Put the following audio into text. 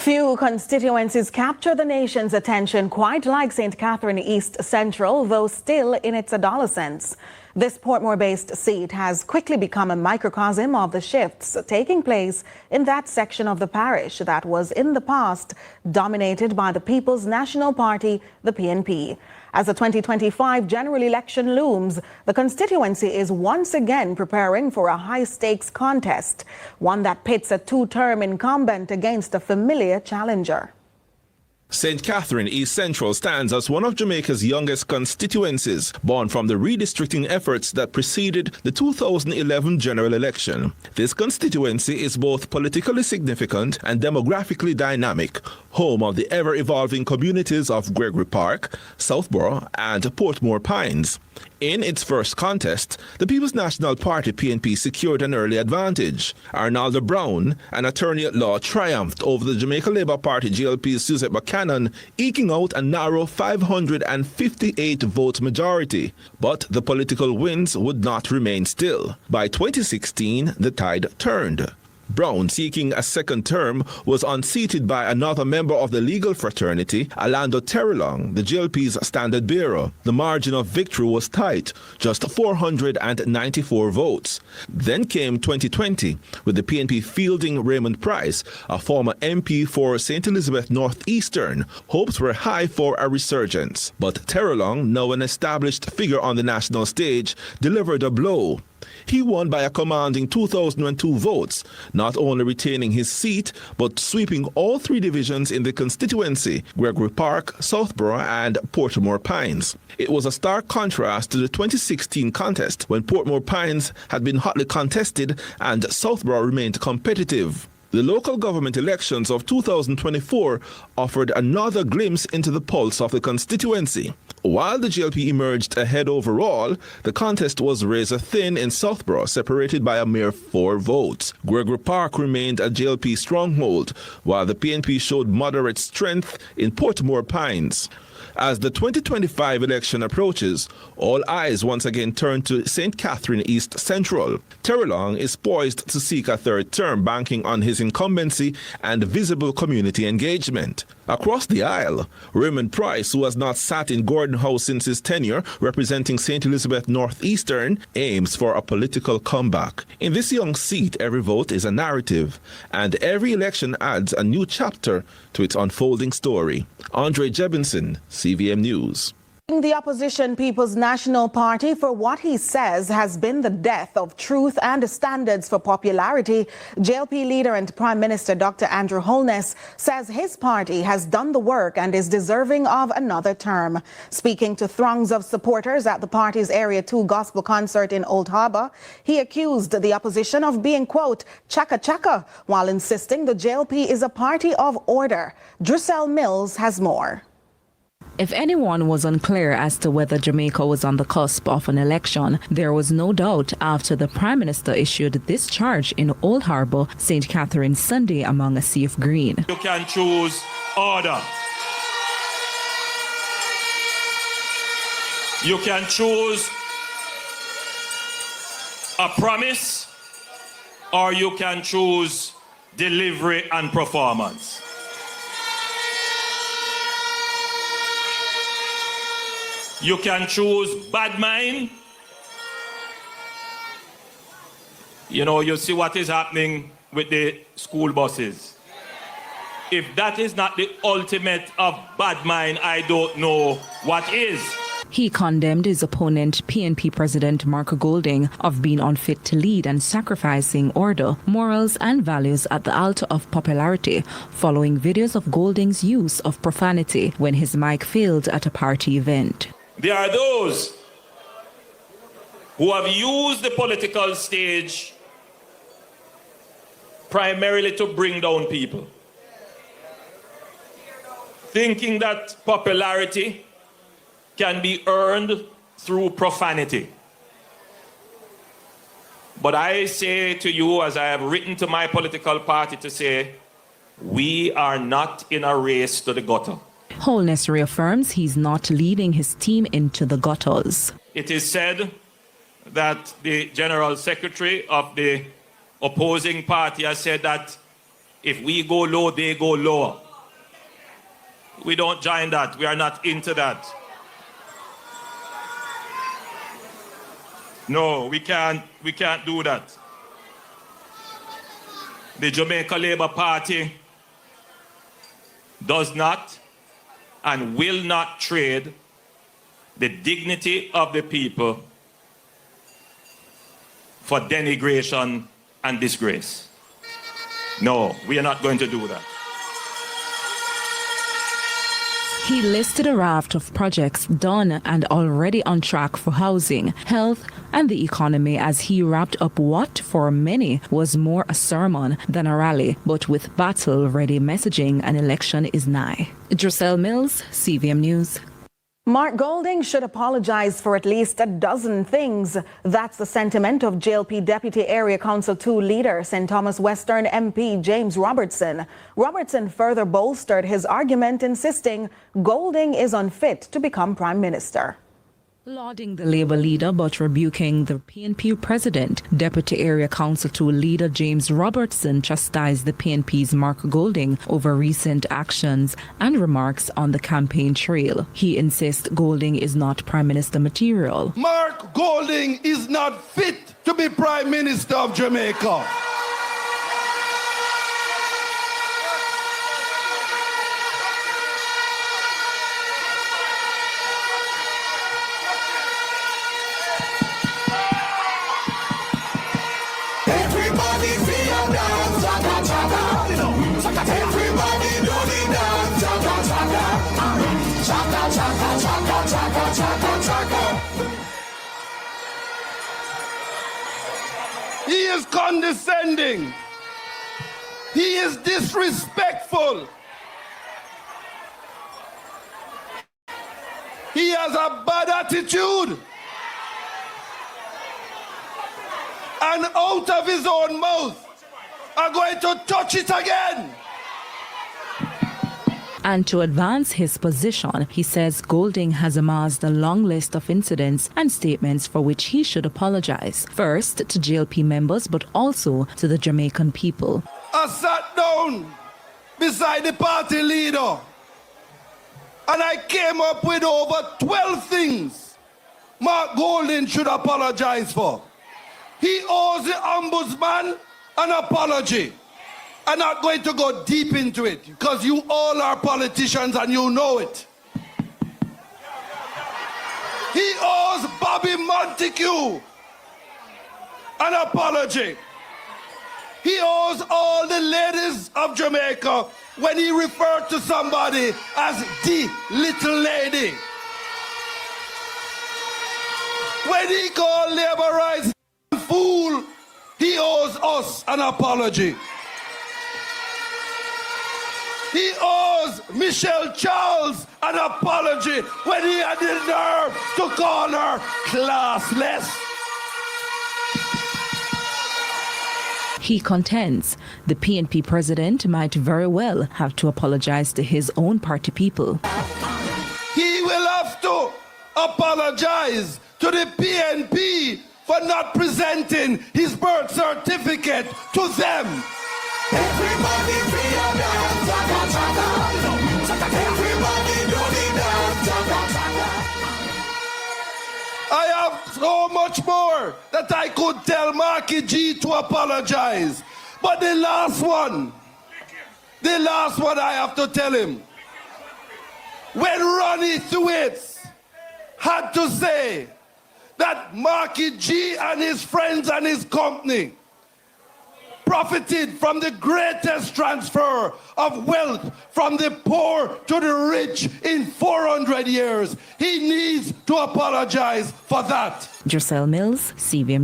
Few constituencies capture the nation's attention quite like St. Catherine East Central, though still in its adolescence. This Portmore-based seat has quickly become a microcosm of the shifts taking place in that section of the parish that was in the past dominated by the People's National Party, the PNP. As the 2025 general election looms, the constituency is once again preparing for a high-stakes contest, one that pits a two-term incumbent against a familiar challenger. St. Catherine East Central stands as one of Jamaica's youngest constituencies, born from the redistricting efforts that preceded the 2011 general election. This constituency is both politically significant and demographically dynamic, home of the ever-evolving communities of Gregory Park, Southborough, and Portmore Pines. In its first contest, the People's National Party PNP secured an early advantage. Arnaldo Brown, an attorney at law, triumphed over the Jamaica Labour Party JLP's Suzette Buchanan, eking out a narrow 558-vote majority. But the political winds would not remain still. By 2016, the tide turned. Brown, seeking a second term, was unseated by another member of the legal fraternity, Arnaldo Terrlilonge, the JLP's standard bearer. The margin of victory was tight, just 494 votes. Then came 2020, with the PNP fielding Raymond Pryce, a former MP for St. Elizabeth Northeastern. Hopes were high for a resurgence. But Terrlilonge, now an established figure on the national stage, delivered a blow. He won by a commanding 2,002 votes, not only retaining his seat, but sweeping all three divisions in the constituency, Gregory Park, Southborough, and Portmore Pines. It was a stark contrast to the 2016 contest, when Portmore Pines had been hotly contested and Southborough remained competitive. The local government elections of 2024 offered another glimpse into the pulse of the constituency. While the JLP emerged ahead overall, the contest was razor thin in Southborough, separated by a mere 4 votes. Gregory Park remained a JLP stronghold, while the PNP showed moderate strength in Portmore Pines. As the 2025 election approaches, all eyes once again turn to St. Catherine East Central. Terrlilonge is poised to seek a third term, banking on his incumbency and visible community engagement. Across the aisle, Raymond Pryce, who has not sat in Gordon House since his tenure, representing St. Elizabeth Northeastern, aims for a political comeback. In this young seat, every vote is a narrative, and every election adds a new chapter to its unfolding story. Andre Jebinson, CVM News. The opposition People's National Party for what he says has been the death of truth and standards for popularity, JLP leader and Prime Minister Dr. Andrew Holness says his party has done the work and is deserving of another term. Speaking to throngs of supporters at the party's Area 2 gospel concert in Old Harbour, he accused the opposition of being, quote, chaka-chaka, while insisting the JLP is a party of order. Druselle Mills has more. If anyone was unclear as to whether Jamaica was on the cusp of an election, there was no doubt after the Prime Minister issued this charge in Old Harbour, St. Catherine Sunday among a sea of green. You can choose order. You can choose a promise, or you can choose delivery and performance. You can choose bad mind. You know, you see what is happening with the school buses. If that is not the ultimate of bad mind, I don't know what is. He condemned his opponent, PNP President Mark Golding, of being unfit to lead and sacrificing order, morals and values at the altar of popularity, following videos of Golding's use of profanity when his mic failed at a party event. There are those who have used the political stage primarily to bring down people, thinking that popularity can be earned through profanity. But I say to you, as I have written to my political party to say, we are not in a race to the gutter. Holness reaffirms he's not leading his team into the gutters. It is said that the General Secretary of the opposing party has said that If we go low, they go lower. We don't join that. We are not into that. No, we can't do that. The Jamaica Labour Party does not and will not trade the dignity of the people for denigration and disgrace. No, we are not going to do that. He listed a raft of projects done and already on track for housing, health, and the economy as he wrapped up what, for many, was more a sermon than a rally, but with battle-ready messaging, an election is nigh. Druselle Mills, CVM News. Mark Golding should apologize for at least a dozen things. That's the sentiment of JLP Deputy Area Council 2 leader, St. Thomas Western MP James Robertson. Robertson further bolstered his argument, insisting Golding is unfit to become Prime Minister. Lauding the Labour leader but rebuking the PNP president, Deputy Area Council 2 leader James Robertson chastised the PNP's Mark Golding over recent actions and remarks on the campaign trail. He insists Golding is not Prime Minister material. Mark Golding is not fit to be Prime Minister of Jamaica. He is condescending. He is disrespectful. He has a bad attitude. And out of his own mouth are going to touch it again. And to advance his position, he says Golding has amassed a long list of incidents and statements for which he should apologize. First to JLP members, but also to the Jamaican people. I sat down beside the party leader and I came up with over 12 things Mark Golding should apologize for. He owes the ombudsman an apology. I'm not going to go deep into it because you all are politicians and you know it. He owes Bobby Montague an apology. He owes all the ladies of Jamaica when he referred to somebody as the little lady. When he called labor rights fool, he owes us an apology. He owes Michelle Charles an apology when he had the nerve to call her classless. He contends the PNP president might very well have to apologize to his own party people. He will have to apologize to the PNP for not presenting his birth certificate to them. Everybody free your dance, everybody do the dance. I have so much more that I could tell Marky G to apologize. But the last one I have to tell him. When Ronnie Thwaites had to say that Marky G and his friends and his company profited from the greatest transfer of wealth from the poor to the rich in 400 years. He needs to apologize for that. Druselle Mills, CVM.